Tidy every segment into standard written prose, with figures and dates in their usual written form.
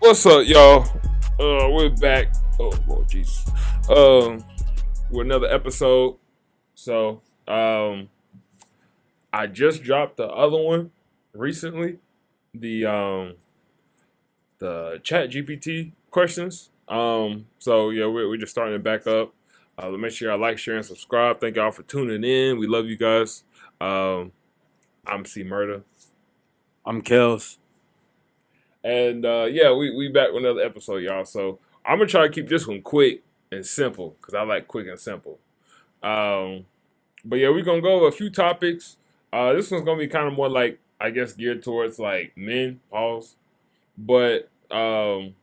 What's up, y'all? We're back. Oh Lord Jesus. With another episode. So, I just dropped the other one recently. The Chat GPT questions. So yeah, we're just starting it back up. Make sure y'all like, share, and subscribe. Thank y'all for tuning in. We love you guys. I'm C Murder. I'm Kels. And yeah, we back with another episode, y'all. So I'm gonna try to keep this one quick and simple because I like quick and simple. But yeah, we're gonna go over a few topics. This one's gonna be kind of more like, I guess, geared towards like men, pause. But and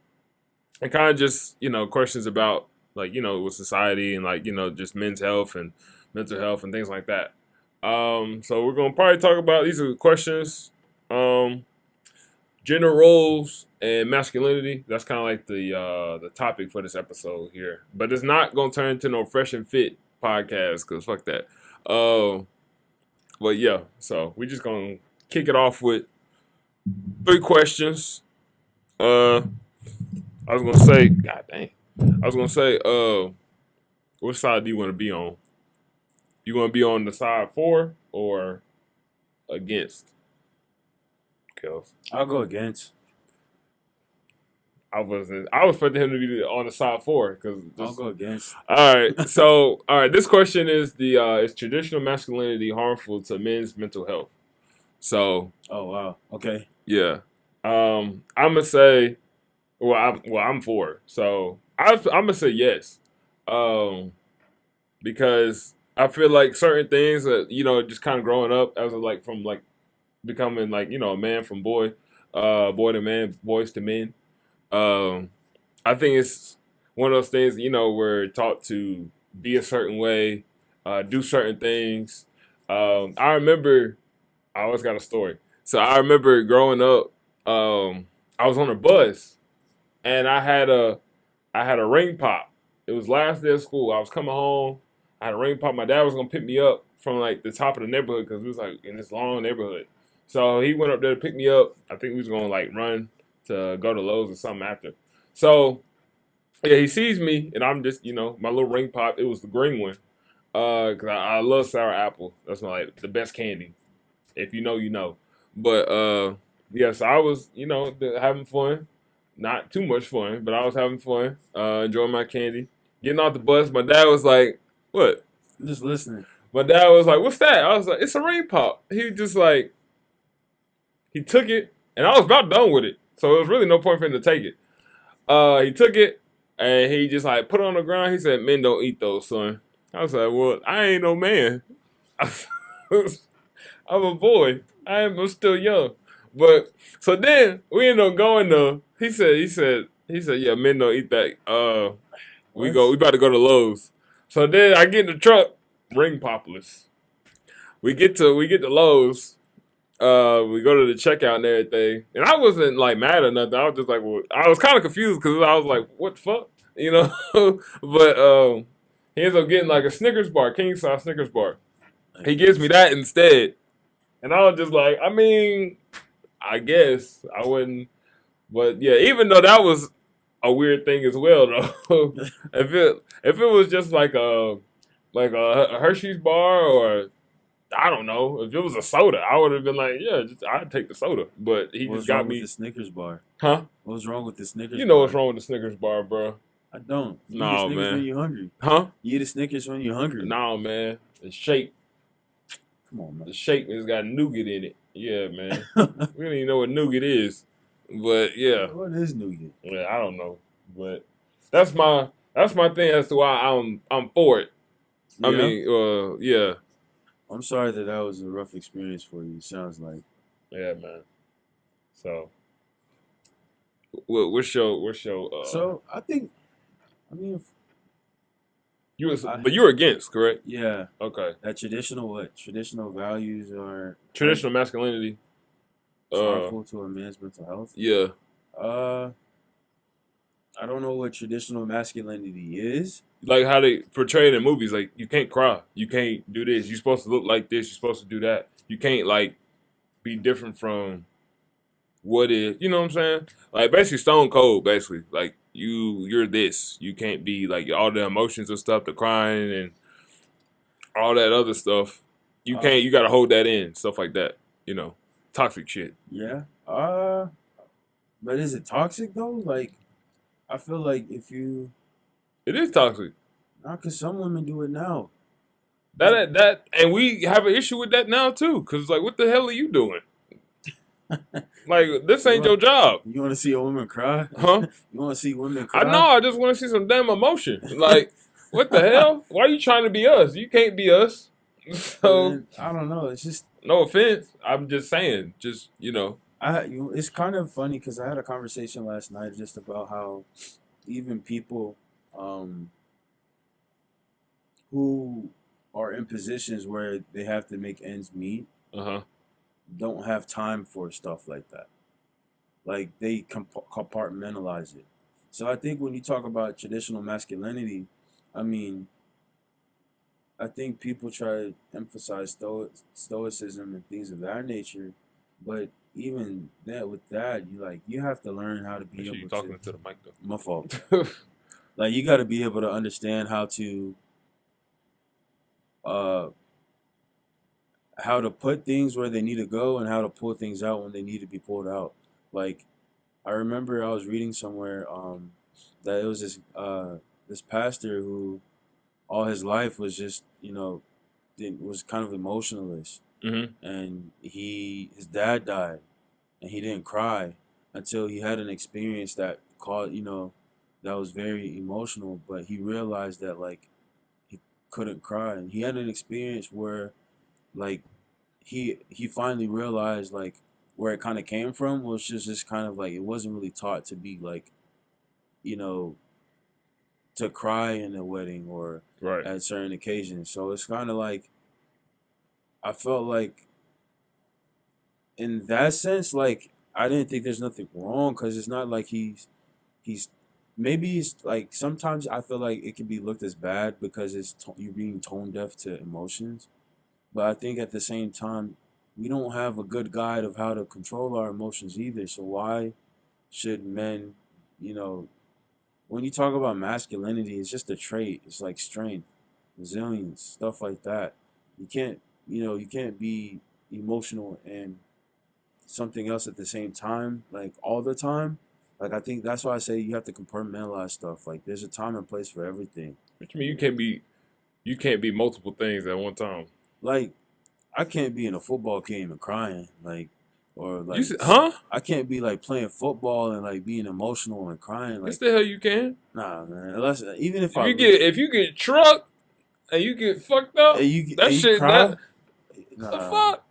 kind of just questions about like with society and like just men's health and mental health and things like that. So we're gonna probably talk about these are the questions. Gender roles and masculinity. That's kind of like the topic for this episode here. But it's not gonna turn into no fresh and fit podcast because fuck that. But yeah, so we just gonna kick it off with 3 questions. I was gonna say, God dang. I was gonna say, what side do you want to be on? You want to be on the side for or against? Kels. I'll go against. I was expecting him to be on the side for because I'll go against. All right, so this question is is traditional masculinity harmful to men's mental health? So, oh wow, okay, yeah, I'm gonna say, I'm for it. So I'm gonna say yes, because I feel like certain things that just kind of growing up as from becoming a man from boy, boy to man, boys to men. I think it's one of those things, we're taught to be a certain way, do certain things. I remember, I always got a story. So I remember growing up, I was on a bus and I had a ring pop. It was last day of school. I was coming home. I had a ring pop. My dad was going to pick me up from the top of the neighborhood because it was in this long neighborhood. So he went up there to pick me up. I think we was going to run to go to Lowe's or something after. So, yeah, he sees me, and I'm just, my little ring pop. It was the green one, because I love sour apple. That's the best candy. If you know, you know. But, yeah, so I was, having fun. Not too much fun, but I was having fun, enjoying my candy. Getting off the bus, my dad was like, what? I'm just listening. My dad was like, what's that? I was like, it's a ring pop. He just he took it, and I was about done with it. So it was really no point for him to take it. He took it and he just put it on the ground. He said, "Men don't eat those, son." I was like, "Well, I ain't no man. I'm a boy. I'm still young." But so then we ended up going to. He said, "Yeah, men don't eat that." We about to go to Lowe's. So then I get in the truck, ring popless. We get to Lowe's. We go to the checkout and everything, and I wasn't mad or nothing. I was just well, I was kind of confused because I was like, "What the fuck," But he ends up getting a Snickers bar, king size Snickers bar. He gives me that instead, and I was just I mean, I guess I wouldn't, but yeah, even though that was a weird thing as well, though. if it was just a Hershey's bar or I don't know. If it was a soda, I would have been yeah, I'd take the soda. But he just got me with the Snickers bar. Huh? What's wrong with the Snickers? You know what's wrong with the Snickers bar, bro? I don't. You no, eat the Snickers man. When you're hungry. Huh? You eat the Snickers when you're hungry. No, man. The shape. Come on, man. The shape has got nougat in it. Yeah, man. We don't even know what nougat is, but yeah. What is nougat? Yeah, I don't know, but that's my thing as to why I'm for it. Yeah? I mean, yeah. I'm sorry that was a rough experience for you. Sounds like. Yeah, man. So, what's your? So I think, but you were against, correct? Yeah. Okay. That traditional values are traditional masculinity. Harmful to a man's mental health. Yeah. I don't know what traditional masculinity is. How they portray it in movies. You can't cry. You can't do this. You're supposed to look like this. You're supposed to do that. You can't, be different from what is, you know what I'm saying? Like basically Stone Cold, basically. Like you're this. You can't be like all the emotions and stuff, the crying and all that other stuff. You Uh, can't. You gotta hold that in, stuff like that. You know, toxic shit. yeah. But is it toxic though? Like, I feel like if you, It is toxic. not because some women do it now. It's, And we have an issue with that now too. Cause like, what the hell are you doing? Like, this you ain't your want job, you want to see a woman cry? huh? You want to see women I know. cry? I just want to see some damn emotion. Like, what the hell? Why are you trying to be us? You can't be us. But So, then I don't know. It's just no offense. I'm just saying. Just it's kind of funny because I had a conversation last night just about how even people um, who are in positions where they have to make ends meet uh huh. don't have time for stuff like that. Like they compartmentalize it. So I think when you talk about traditional masculinity, I mean, I think people try to emphasize stoicism and things of that nature, but even that with that, you have to learn how to Make be sure you're able to. talking to the mic My fault. though. Like you got to be able to understand uh how to put things where they need to go and how to pull things out when they need to be pulled out. Like I remember I was reading somewhere that it was this pastor who all his life was just was kind of emotionless, hmm and his dad died, and he didn't cry until he had an experience that that was very emotional, but he realized that like he couldn't cry, and he had an experience where like he finally realized like where it kind of came from was just kind of like it wasn't really taught to be like you know to cry in a wedding or Right. at certain occasions. So it's kind of like I felt like in that sense, like I didn't think there's nothing wrong because it's not like he's maybe he's like sometimes I feel like it can be looked as bad because you're being tone deaf to emotions. But I think at the same time, we don't have a good guide of how to control our emotions either. So why should men, you know, when you talk about masculinity, it's just a trait. It's like strength, resilience, stuff like that. You can't, you can't be emotional and something else at the same time, like all the time. Like I think that's why I say you have to compartmentalize stuff. Like there's a time and place for everything. What you mean you can't be multiple things at one time? Like I can't be in a football game and crying, like, or You like said, huh? I can't be like playing football and like being emotional and crying. Yes, Like, the hell you can. nah, man. Unless even if If I you lose, get trucked and you get fucked up, that and you shit cry, the nah. fuck.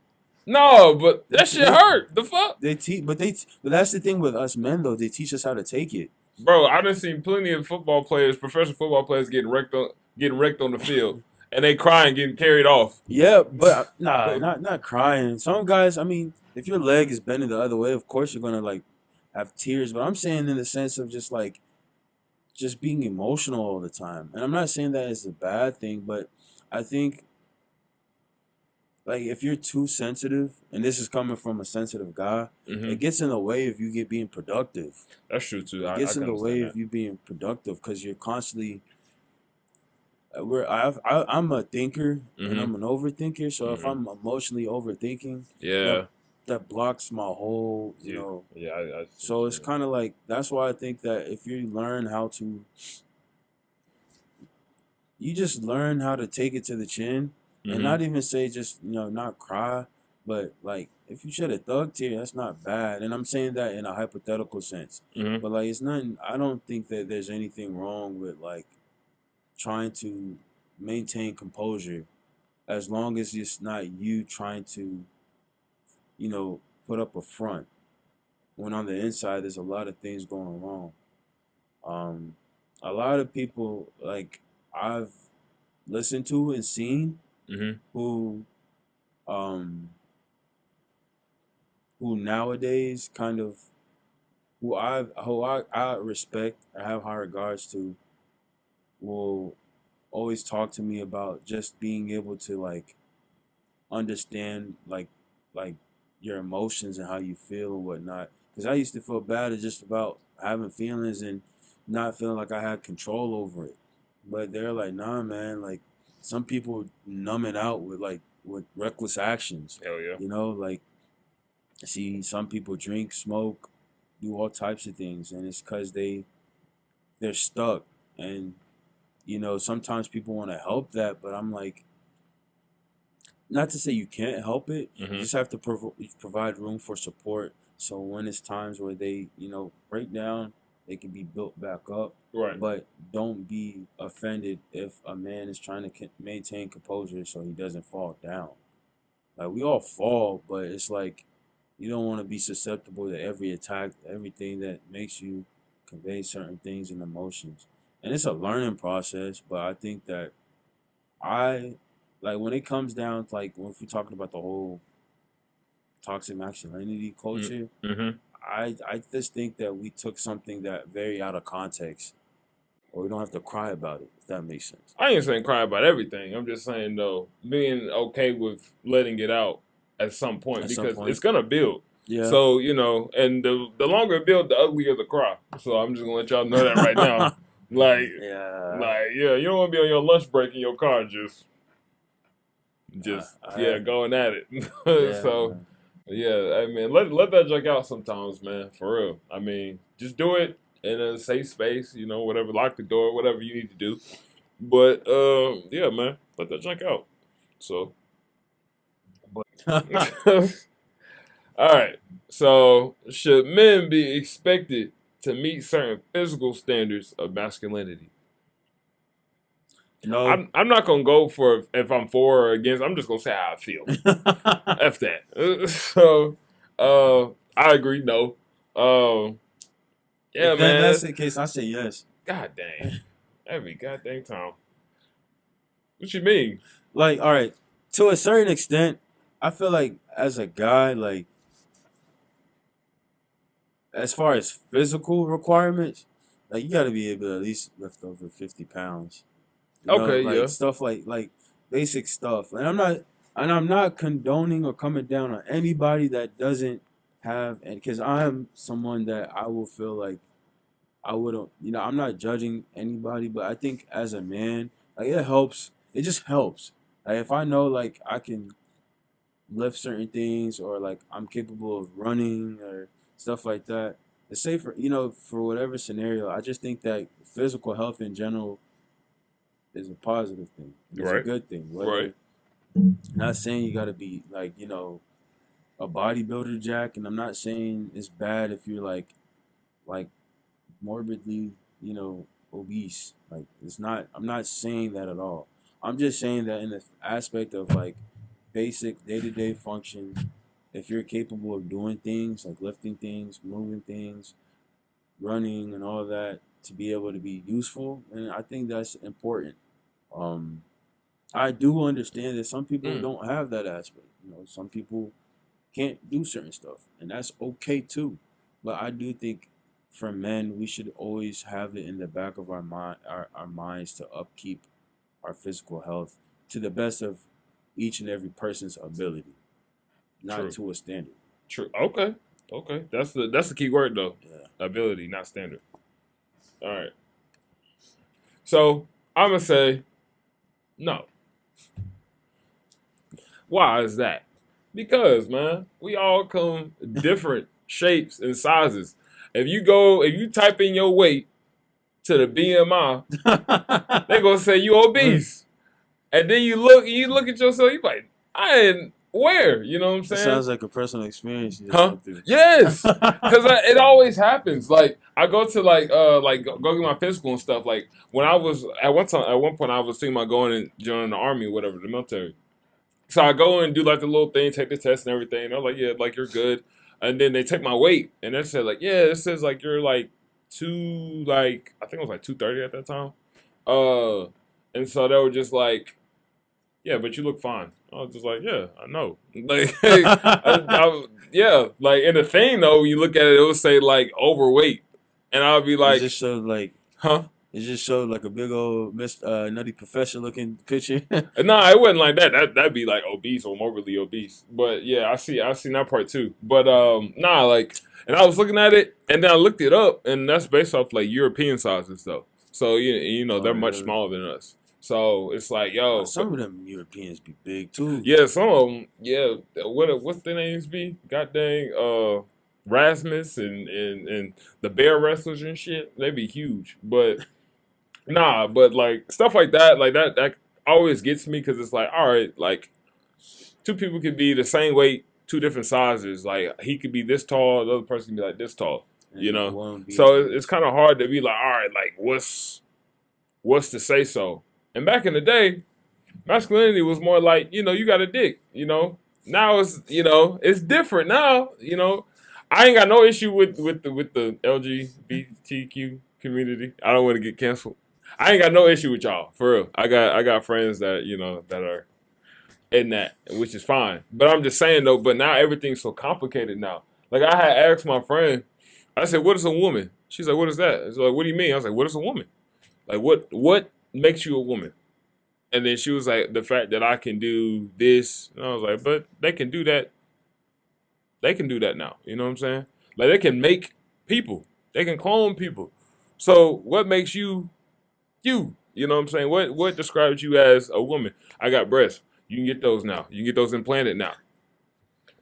No, but They that t- shit they hurt. The fuck, they teach, but that's the thing with us men though. They teach us how to take it. bro. I done seen plenty of football players, professional football players, getting wrecked on the field, and they crying, getting carried off. Yeah, but nah, not crying. Some guys, I mean, if your leg is bending the other way, of course you're gonna like have tears. But I'm saying in the sense of just like just being emotional all the time. And I'm not saying that is a bad thing, but I think like if you're too sensitive, and this is coming from a sensitive guy, hmm it gets in the way of you get being productive. That's true too. It I gets can in the way understand of that. you being productive because you're constantly. I'm a thinker and hmm I'm an overthinker. So if hmm I'm emotionally overthinking, that Yeah. that blocks my whole, Yeah. Yeah. I see what So you it's mean. kind of like that's why I think that if you learn how to, you just learn how to take it to the chin, and hmm not even say just not cry, but like if you shed a thug tear, that's not bad. And I'm saying that in a hypothetical sense, hmm but like it's nothing. I don't think that there's anything wrong with like trying to maintain composure as long as it's not you trying to put up a front when on the inside there's a lot of things going wrong. Um, a lot of people like I've listened to and seen hmm who um who nowadays kind of I respect, I have high regards to, will always talk to me about just being able to like understand like your emotions and how you feel and whatnot. Because I used to feel bad just about having feelings and not feeling like I had control over it. But they're like, nah, man. Like some people numb it out with with reckless actions. Hell yeah. You know, like see some people drink, smoke, do all types of things, and it's because they're stuck. And sometimes people want to help that, but I'm like, not to say you can't help it. You Hmm. just have to provide room for support. So when it's times where they, break down, they can be built back up. Right. But don't be offended if a man is trying to maintain composure so he doesn't fall down. Like we all fall, but it's like you don't want to be susceptible to every attack, everything that makes you convey certain things and emotions. And it's a learning process, but I think that I like when it comes down to like when we're talking about the whole toxic masculinity culture, Mm-hmm. I just think that we took something that very out of context, or we don't have to cry about it, if that makes sense. I ain't saying cry about everything. I'm just saying though, being okay with letting it out at some point At some because it's point, gonna build. yeah. So and the longer it builds, the uglier the cry. So I'm just gonna let y'all know that right now. Like, Yeah, like yeah, you don't want to be on your lunch break in your car I going at it. yeah, So man. yeah, I mean, let that junk out sometimes, man. For real. I mean, just do it in a safe space. Whatever. Lock the door. Whatever you need to do. But yeah, man, let that junk out. So, all right. So, should men be expected to meet certain physical standards of masculinity? No. I'm not gonna go for if I'm for or against. I'm just gonna say how I feel. F that. So, I agree. No. Um, yeah, If that's man. the case, I say yes. God dang. Every goddamn time. What you mean? Like, all right, to a certain extent, I feel like as a guy, like as far as physical requirements, like you got to be able to at least lift over 50 pounds. Okay, Like yeah. stuff like basic stuff. And I'm not condoning or coming down on anybody that doesn't have, and because I'm someone that I will feel like I wouldn't, I'm not judging anybody, but I think as a man, like it helps. It just helps. Like if I know like I can lift certain things or like I'm capable of running or stuff like that. It's safer, for whatever scenario. I just think that physical health in general is a positive thing. It's a Right, good thing. right. Whether not saying you got to be like a bodybuilder, Jack, and I'm not saying it's bad if you're like morbidly, obese. Like it's not. I'm not saying that at all. I'm just saying that in the aspect of like basic day to day function, if you're capable of doing things like lifting things, moving things, running, and all that to be able to be useful, and I think that's important. Um, I do understand that some people Mm, don't have that aspect. Some people can't do certain stuff, and that's okay too. But I do think for men, we should always have it in the back of our minds to upkeep our physical health to the best of each and every person's ability, not true, to a standard. true. Okay, okay. That's the key word though. Yeah. Ability, not standard. All right. So I'm gonna say no. Why is that? Because man, we all come different shapes and sizes. If you type in your weight to the BMI, they gonna say you obese. And then you look at yourself, you like, I ain't where? You know what I'm It saying? sounds like a personal experience you just Huh? went through. Yes. Cause it always happens. Like I go to go get my physical and stuff. Like when I was at one point I was thinking about going and joining the army, or whatever, the military. So I go and do like the little thing, take the test and everything. They're like, yeah, like you're good. And then they take my weight and they said like, yeah, it says like you're like I think it was like 230 at that time. Uh, and so they were just like, yeah, but you look fine. I was just like, yeah, I know. Like, yeah, like in the thing though, you look at it, it would say like overweight, and I'll be It like, just showed like huh? It just showed like a big old Nutty Professor looking picture. Nah, it wasn't like that. That'd be like obese or morbidly obese. But yeah, I seen that part too. But nah, like, and I was looking at it, and then I looked it up, and that's based off like European sizes though. So you know Oh, they're much really? smaller than us. So it's like, yo, Some of them Europeans be big too. yeah, some of them, yeah. What's their names be? God dang, Rasmus and the bear wrestlers and shit. They be huge, but nah, but like stuff like that always gets me because it's like, all right, like two people could be the same weight, two different sizes. Like he could be this tall, the other person can be like this tall. You And know, one be so it's kind of hard to be like, all right, like what's to say so? And back in the day, masculinity was more like, you got a dick. Now it's different now. I ain't got no issue with the LGBTQ community. I don't want to get canceled. I ain't got no issue with y'all for real. I got friends that that are in that, which is fine. But I'm just saying though. But now everything's so complicated now. Like I had asked my friend, I said, "What is a woman?" She's like, "What is that?" It's like, "What do you mean?" I was like, "What is a woman? Like what makes you a woman?" And then she was like, "The fact that I can do this." And I was like, "But they can do that. They can do that now. You know what I'm saying? Like they can make people. They can clone people. So what makes you you? You know what I'm saying? What describes you as a woman? I got breasts. You can get those now. You can get those implanted now.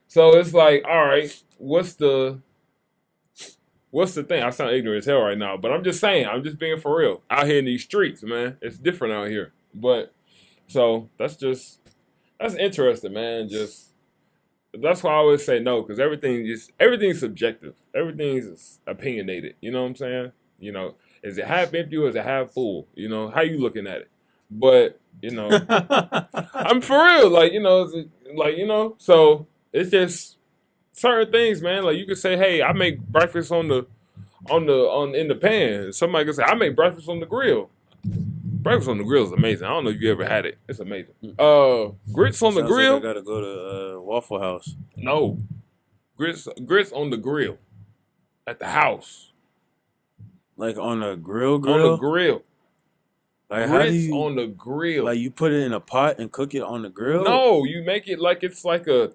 So it's like, all right, what's the thing? I sound ignorant as hell right now, but I'm just saying, I'm just being for real. Out here in these streets, man. It's different out here. But so that's interesting, man. Just that's why I always say no, because everything's subjective. Everything's opinionated. You know what I'm saying? Is it half empty or is it half full? How you looking at it? But I'm for real. Like so it's just certain things, man. Like you could say, hey, I make breakfast on in the pan. Somebody could say, I make breakfast on the grill. Breakfast on the grill is amazing. I don't know if you ever had it. It's amazing. Grits on the sounds like I grill? gotta go to Waffle House. No. Grits on the grill. At the house. Like on a grill On the grill? grill. Like how do Grits you on the grill. like you put it in a pot and cook it on the grill? No, you make it like it's like a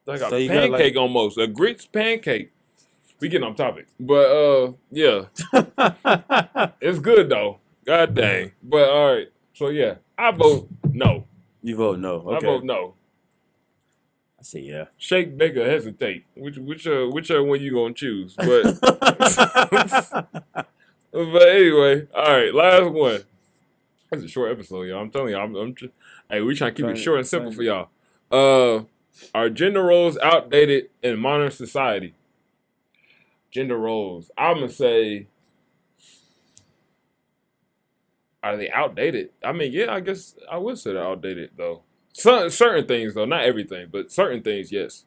So you got like pancake almost. A grits pancake. We getting off topic. But yeah. It's good though. God dang. But all right. So yeah. I vote no. You vote no. I Okay. vote no. I say yeah. Shake, bake, or hesitate. Which one you gonna choose? But but anyway, all right. Last one. That's a short episode, y'all. I'm telling you, hey, we trying to keep it short and simple for y'all. Are gender roles outdated in modern society? Gender roles. I'm gonna say, are they outdated? I mean, yeah, I guess I would say they're outdated though. Certain things though, not everything, but certain things, yes.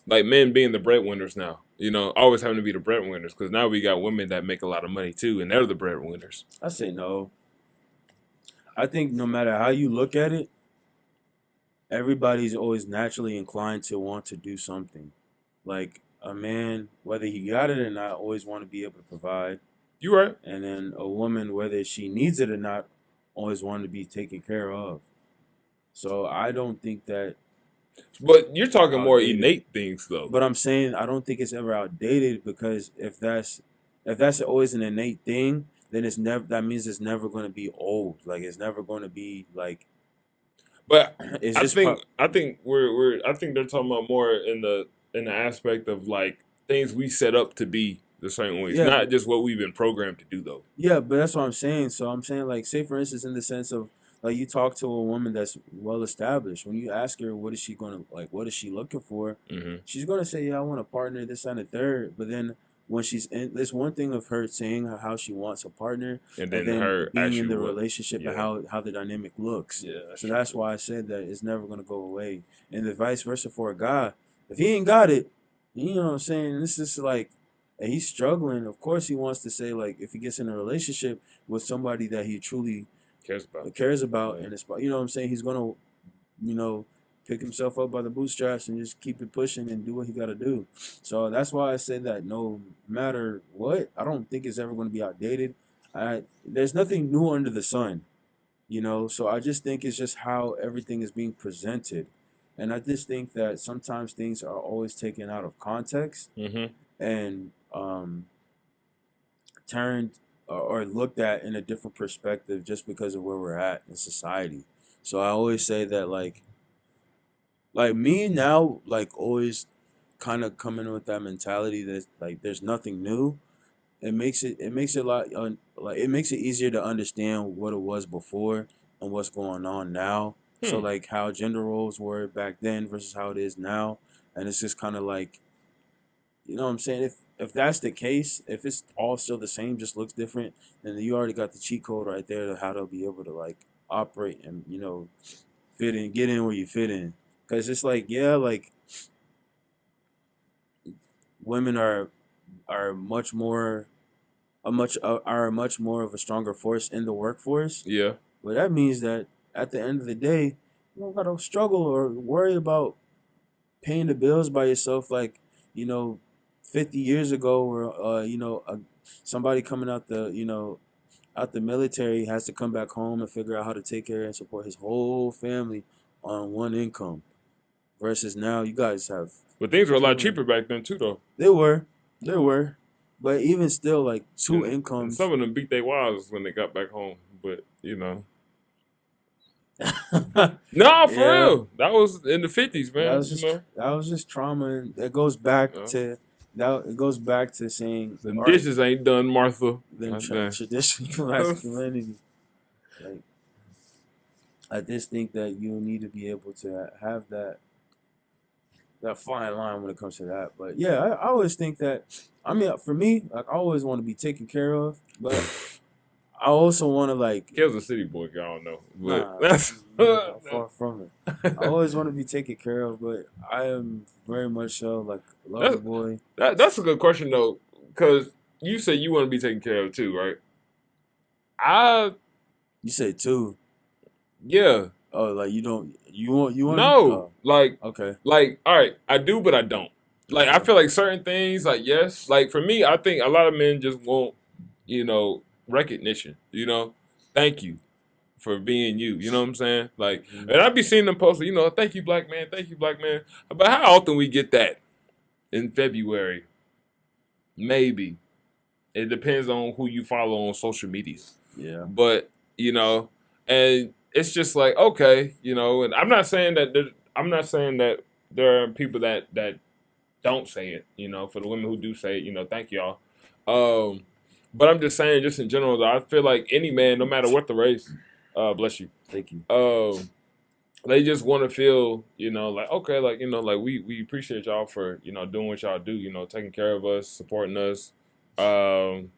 Like men being the breadwinners now. Always having to be the breadwinners because now we got women that make a lot of money too, and they're the breadwinners. I say no. I think no matter how you look at it, everybody's always naturally inclined to want to do something. Like a man, whether he got it or not, always want to be able to provide. You right. And then a woman, whether she needs it or not, always want to be taken care of. So I don't think that But you're talking more outdated. innate things though. But I'm saying I don't think it's ever outdated because if that's always an innate thing, then that means it's never going to be old. Like it's never going to be like But it's I just think I think I think they're talking about more in the aspect of like things we set up to be the certain ways, yeah, not just what we've been programmed to do though. yeah, but that's what I'm saying. So I'm saying like say for instance in the sense of like you talk to a woman that's well established. When you ask her what is she going to like what is she looking for, Hmm. she's going to say yeah, I want a partner this and the third. But then when she's in there's one thing of her saying how she wants a partner And and then then her being actually in the what? relationship and Yeah, how the dynamic looks. yeah, that's So true that's too. why I said that it's never going to go away. And the vice versa for a guy. If he ain't got it, you know what I'm saying? This is like and he's struggling. Of course he wants to say like if he gets in a relationship with somebody that he truly Cares about. cares about Yeah. and it's you know what I'm saying, he's gonna, you know, pick himself up by the bootstraps and just keep it pushing and do what he gotta do. So that's why I said that no matter what, I don't think it's ever gonna be outdated. There's nothing new under the sun, you know. So I just think it's just how everything is being presented, and I just think that sometimes things are always taken out of context Mm-hmm. and turned or looked at in a different perspective just because of where we're at in society. So I always say that like me now, like always kind of coming with that mentality that like there's nothing new. It makes it a lot like it makes it easier to understand what it was before and what's going on now. So Hmm. like how gender roles were back then versus how it is now, and it's just kind of like, you know what I'm saying? If that's the case, if it's all still the same, just looks different, then you already got the cheat code right there to how to be able to like operate and fit in, get in where you fit in. Cause it's like, yeah, like women are much more are much more of a stronger force in the workforce. Yeah. But that means that at the end of the day, you don't gotta struggle or worry about paying the bills by yourself like, you know, 50 years ago, where somebody coming out out the military has to come back home and figure out how to take care and support his whole family on one income. Versus now, you guys have But things were a lot two. cheaper back then too, though. They were, they were, but even still, like two And incomes. some of them beat their wives when they got back home. But no, for Yeah, real, that was in the 50s, that man. was just that was just trauma, and it goes back Uh, to that. It goes back to saying, them all right, dishes ain't done, Martha. then Goddamn. traditional masculinity. Like, I just think that you need to be able to have that fine line when it comes to that. But yeah, I always think that. I mean, for me, like I always want to be taken care of, but I also want to like, He was a city boy, y'all know, but nah, that's far from it. I always want to be taken care of, but I am very much so like a lover that's boy. that's a good question though, because you say you want to be taken care of too, right? I You said two. Yeah. Oh, like you want No, okay. all right, I do, but I don't. Like, I Okay. feel like certain things, like, yes, like for me, I think a lot of men just want, recognition. Thank you for being you. You know what I'm saying? Like, Hmm. and I be seeing them post, thank you, black man, thank you, black man. But how often we get that in February? Maybe it depends on who you follow on social media. Yeah. But and it's just like, okay, and I'm not saying that there are people that don't say it. For the women who do say it, thank y'all. Um, but I'm just saying, just in general, though, I feel like any man, no matter what the race, bless you, Thank you. they just want to feel, like, okay, like, like we appreciate y'all for doing what y'all do, taking care of us, supporting us. Um,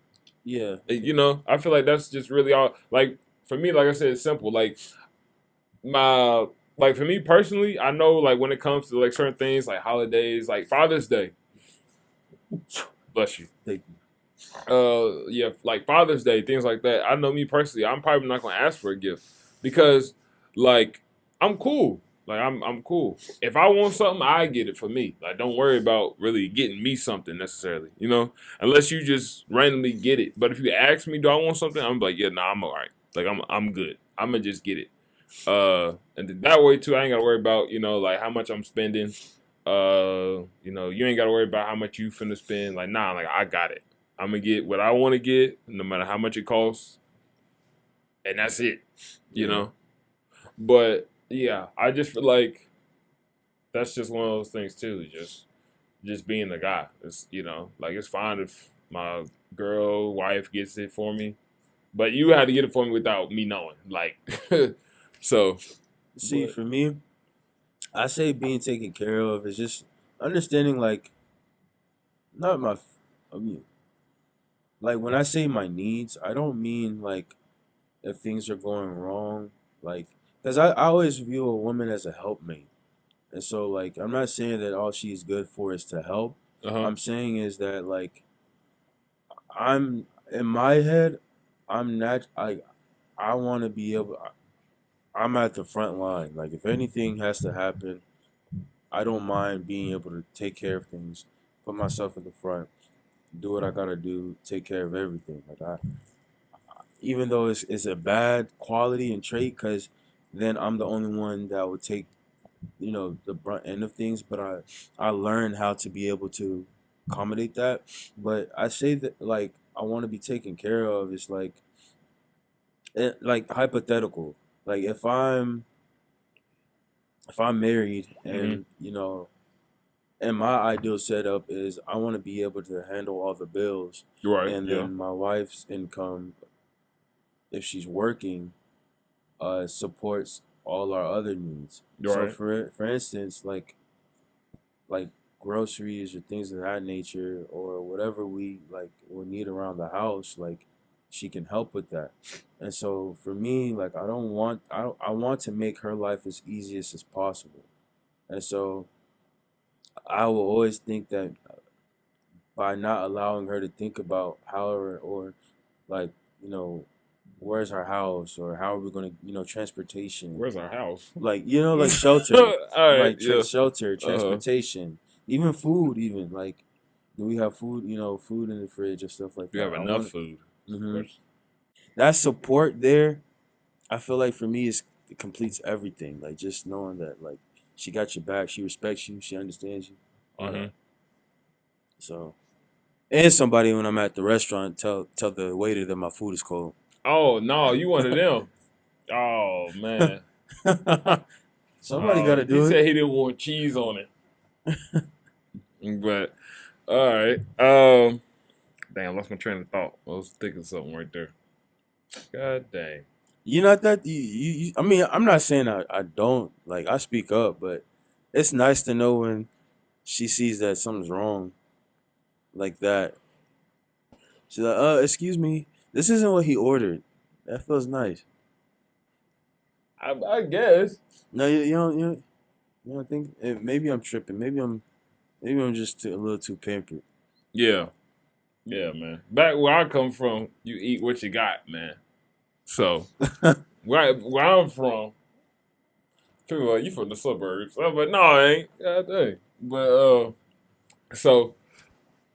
Yeah. I feel like that's just really all. Like, for me, like I said, it's simple. My like for me personally, I know, like, when it comes to like certain things like holidays, like Father's Day, bless you. Thank you. Yeah, like Father's Day, things like that. I know me personally, I'm probably not gonna ask for a gift because, like, I'm cool. Like, I'm cool. If I want something, I get it for me. Like, don't worry about really getting me something necessarily. Unless you just randomly get it. But if you ask me, do I want something? I'm like, yeah, nah, I'm alright. Like, I'm good. I'm gonna just get it. And that way too, I ain't gotta worry about like how much I'm spending. You ain't gotta worry about how much you finna spend. Like, nah, like, I got it. I'm gonna get what I want to get, no matter how much it costs, and that's it. You Yeah. know. But yeah, I just feel like that's just one of those things too. Just being the guy. It's like, it's fine if my girl wife gets it for me, but you had to get it for me without me knowing. Like, so. See, But for me, I say being taken care of is just understanding like not my I mean like when I say my needs, I don't mean like if things are going wrong, like because I always view a woman as a helpmate. And so like I'm not saying that all she's good for is to help. uh huh. I'm saying is that like I'm in my head, I'm not I want to be able I'm at the front line. Like if anything has to happen, I don't mind being able to take care of things, put myself in the front, do what I got to do, take care of everything. Like even though it's a bad quality and trait, because then I'm the only one that would take, the brunt end of things. But I learned how to be able to accommodate that. But I say that, like, I want to be taken care of. It's like hypothetical. Like if I'm married, Hmm. and and my ideal setup is I want to be able to handle all the bills, Right. and Yeah. then my wife's income, if she's working, supports all our other needs. So Right. for instance, like groceries or things of that nature, or whatever we like will need around the house, like she can help with that. And so for me, like I want to make her life as easiest as possible. And so I will always think that by not allowing her to think about how, or like, you know where's our house, or how are we going to, transportation, Where's our house? like, like All shelter, right. like Yeah. shelter, Uh. transportation, even food, even like, do we have food, food in the fridge or stuff like You that. have I enough want food. hmm Question. that support there. I feel like for me, it completes everything. Like, just knowing that, like, she got your back, she respects you, she understands you, all Hmm. that. So, and somebody, when I'm at the restaurant, tell the waiter that my food is cold. Oh no, you one of them. Oh man. Somebody got to He do it. said he didn't want cheese on it. But all right. Damn, lost my train of thought. I was thinking something right there. God dang. You not that I mean, I'm not saying I don't, like, I speak up, but it's nice to know when she sees that something's wrong, like that. She's like, excuse me, this isn't what he ordered. That feels nice. I guess. No, you don't think, maybe I'm tripping. Maybe I'm just a little too pampered. Yeah. Yeah, man. Back where I come from, you eat what you got, man. So where I'm from, people are like, you from the suburbs. I'm like, no, I ain't. God dang. But so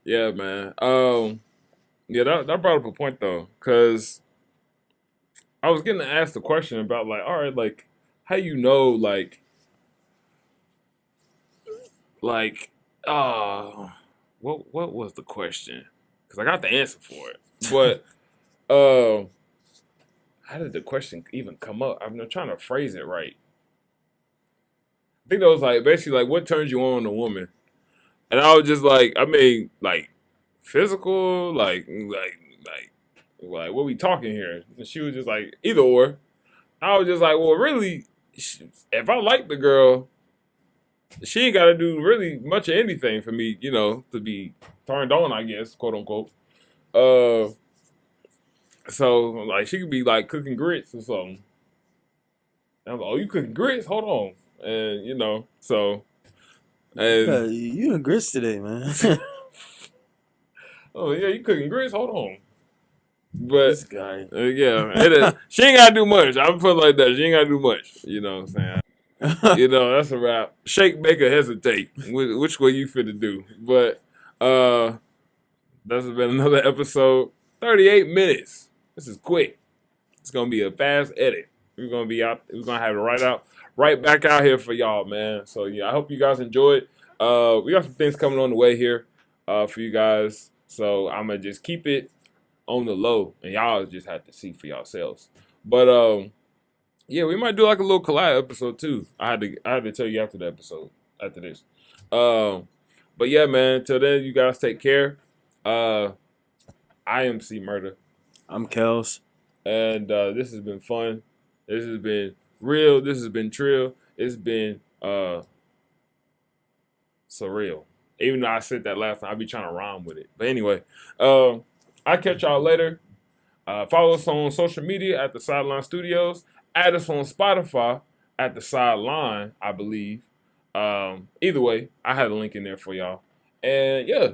yeah, man. Yeah, that brought up a point though, because I was getting asked a question about like, all right, like how you know like uh what was the question? Because I got the answer for it, but uh, how did the question even come up? I'm trying to phrase it right. I think that was like basically like what turns you on in a woman, and I was just like, I mean, like physical, like what we talking here? And she was just like either or. I was just like, well, really, if I like the girl, she ain't got to do really much of anything for me, to be turned on, I guess, quote unquote. Uh, so like she could be like cooking grits or something. And I'm like, oh, you cooking grits? Hold on, and so and You in grits today, man. oh yeah, you cooking grits? Hold on, but This guy. yeah, she ain't gotta do much. I'm put it like that. She ain't gotta do much. You know what I'm saying? That's a wrap. Shake, make her hesitate. Which way you fit to do? But uh, that's been another episode. 38 minutes. This is quick. It's gonna be a fast edit. We're gonna be out. We're gonna have it right back out here for y'all, man. So yeah, I hope you guys enjoyed. We got some things coming on the way here, for you guys. So I'm gonna just keep it on the low, and y'all just have to see for yourselves. But yeah, we might do like a little collab episode too. I had to tell you after the episode, after this. Um, but yeah, man. Till then, you guys take care. Uh, I am C Murder, I'm Kels. and this has been fun. This has been real. This has been trill. It's been surreal. Even though I said that last time, I be trying to rhyme with it. But anyway, I'll catch y'all later. Follow us on social media at the Sideline Studios. Add us on Spotify at the Sideline, I believe. Either way, I had a link in there for y'all. And yeah,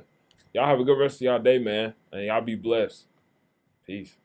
y'all have a good rest of y'all day, man. And y'all be blessed. Peace.